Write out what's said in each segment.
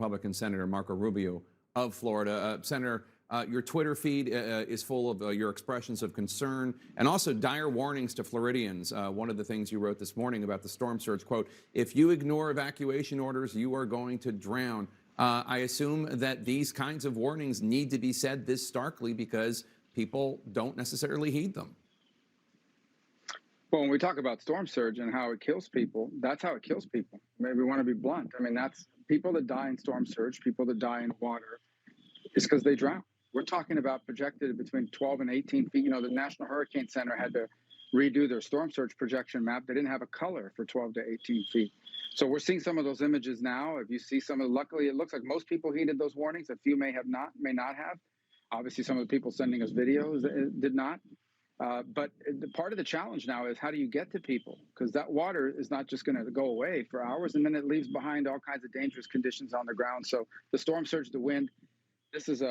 Republican Senator Marco Rubio of Florida. Senator, your Twitter feed is full of your expressions of concern and also dire warnings to Floridians. One of the things you wrote this morning about the storm surge, quote, if you ignore evacuation orders, you are going to drown. I assume that these kinds of warnings need to be said this starkly because people don't necessarily heed them. Well, when we talk about storm surge and how it kills people, that's how it kills people. Maybe we want to be blunt. I mean, that's people that die in storm surge, people that die in water, is because they drown. We're talking about projected between 12 and 18 feet. You know, the National Hurricane Center had to redo their storm surge projection map. They didn't have a color for 12 to 18 feet. So we're seeing some of those images now. If you see some of, luckily, it looks like most people heeded those warnings. A few may not have. Obviously, some of the people sending us videos did not. But part of the challenge now is how do you get to people? Because that water is not just going to go away for hours, and then it leaves behind all kinds of dangerous conditions on the ground. So the storm surge, the wind, this is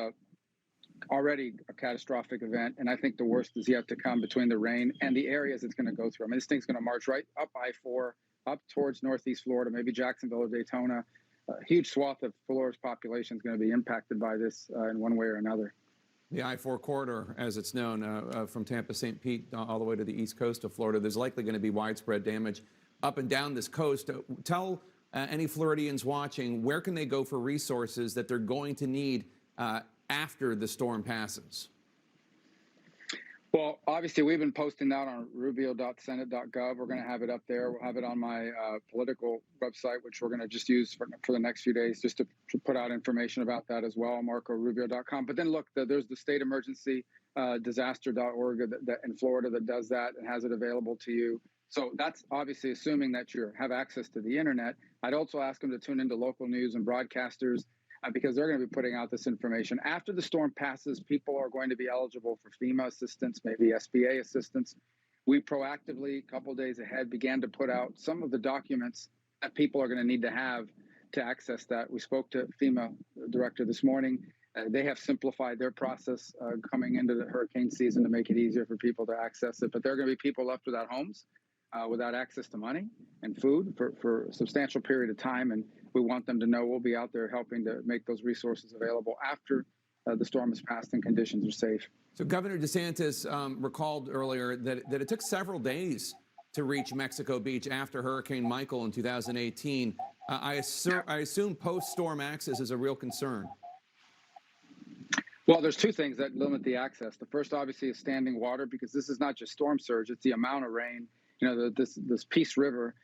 already a catastrophic event, and I think the worst is yet to come between the rain and the areas it's going to go through. I mean, this thing's going to march right up I-4, up towards Northeast Florida, maybe Jacksonville or Daytona. A huge swath of Florida's population is going to be impacted by this in one way or another. The I-4 corridor, as it's known, from Tampa, St. Pete, all the way to the east coast of Florida, there's likely going to be widespread damage up and down this coast. Tell any Floridians watching, where can they go for resources that they're going to need after the storm passes? Well, obviously, we've been posting that on rubio.senate.gov. We're going to have it up there. We'll have it on my political website, which we're going to just use for the next few days, just to put out information about that as well, marcorubio.com. But then look, there's the state emergency disaster.org in Florida that does that and has it available to you. So that's obviously assuming that you have access to the internet. I'd also ask them to tune into local news and broadcasters, because they're going to be putting out this information. After the storm passes, people are going to be eligible for FEMA assistance, maybe SBA assistance. We proactively, a couple of days ahead, began to put out some of the documents that people are going to need to have to access that. We spoke to FEMA director this morning. They have simplified their process coming into the hurricane season to make it easier for people to access it. But there are going to be people left without homes, without access to money and food for a substantial period of time. And we want them to know we'll be out there helping to make those resources available after the storm has passed and conditions are safe. So Governor DeSantis recalled earlier that it took several days to reach Mexico Beach after Hurricane Michael in 2018. I assume post-storm access is a real concern. Well, there's two things that limit the access. The first, obviously, is standing water, because this is not just storm surge, it's the amount of rain. You know, this Peace River,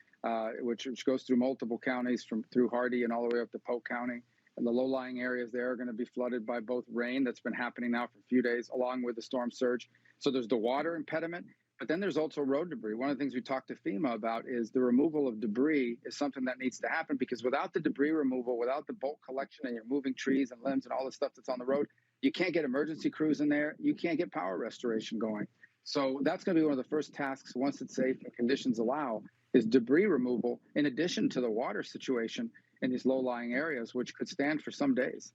which goes through multiple counties through Hardy and all the way up to Polk County. And the low-lying areas there are going to be flooded by both rain that's been happening now for a few days, along with the storm surge. So there's the water impediment, but then there's also road debris. One of the things we talked to FEMA about is the removal of debris is something that needs to happen, because without the debris removal, without the bulk collection, and you're moving trees and limbs and all the stuff that's on the road, you can't get emergency crews in there. You can't get power restoration going. So that's going to be one of the first tasks, once it's safe and conditions allow, is debris removal, in addition to the water situation in these low-lying areas, which could stand for some days.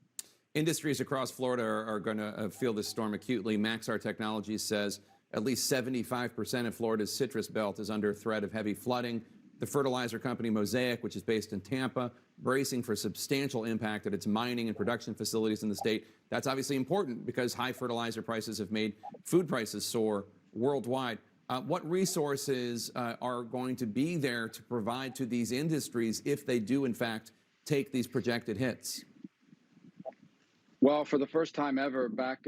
Industries across Florida are going to feel this storm acutely. Maxar Technologies says at least 75% of Florida's citrus belt is under threat of heavy flooding. The fertilizer company Mosaic, which is based in Tampa, bracing for substantial impact at its mining and production facilities in the state. That's obviously important because high fertilizer prices have made food prices soar worldwide. What resources are going to be there to provide to these industries if they do, in fact, take these projected hits? Well, for the first time ever, back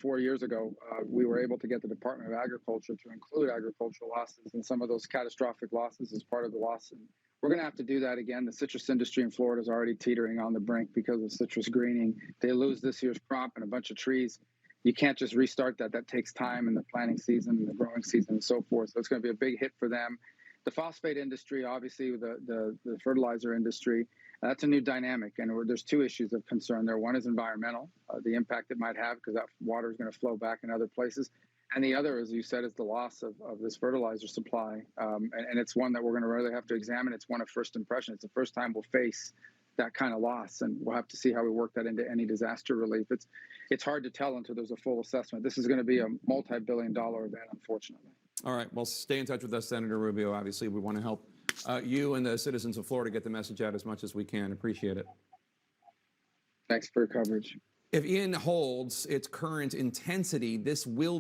4 years ago, we were able to get the Department of Agriculture to include agricultural losses and some of those catastrophic losses as part of the loss. And we're going to have to do that again. The citrus industry in Florida is already teetering on the brink because of citrus greening. They lose this year's crop and a bunch of trees. You can't just restart that. That takes time in the planting season and the growing season and so forth. So it's going to be a big hit for them. The phosphate industry, obviously, the fertilizer industry, that's a new dynamic. And there's two issues of concern there. One is environmental, the impact it might have, because that water is going to flow back in other places. And the other, as you said, is the loss of this fertilizer supply. And it's one that we're going to really have to examine. It's one of first impression. It's the first time we'll face that kind of loss, and we'll have to see how we work that into any disaster relief. It's hard to tell until there's a full assessment. This is going to be a multi-billion-dollar event, unfortunately. All right. Well, stay in touch with us, Senator Rubio. Obviously, we want to help you and the citizens of Florida get the message out as much as we can. Appreciate it. Thanks for your coverage. If Ian holds its current intensity, this will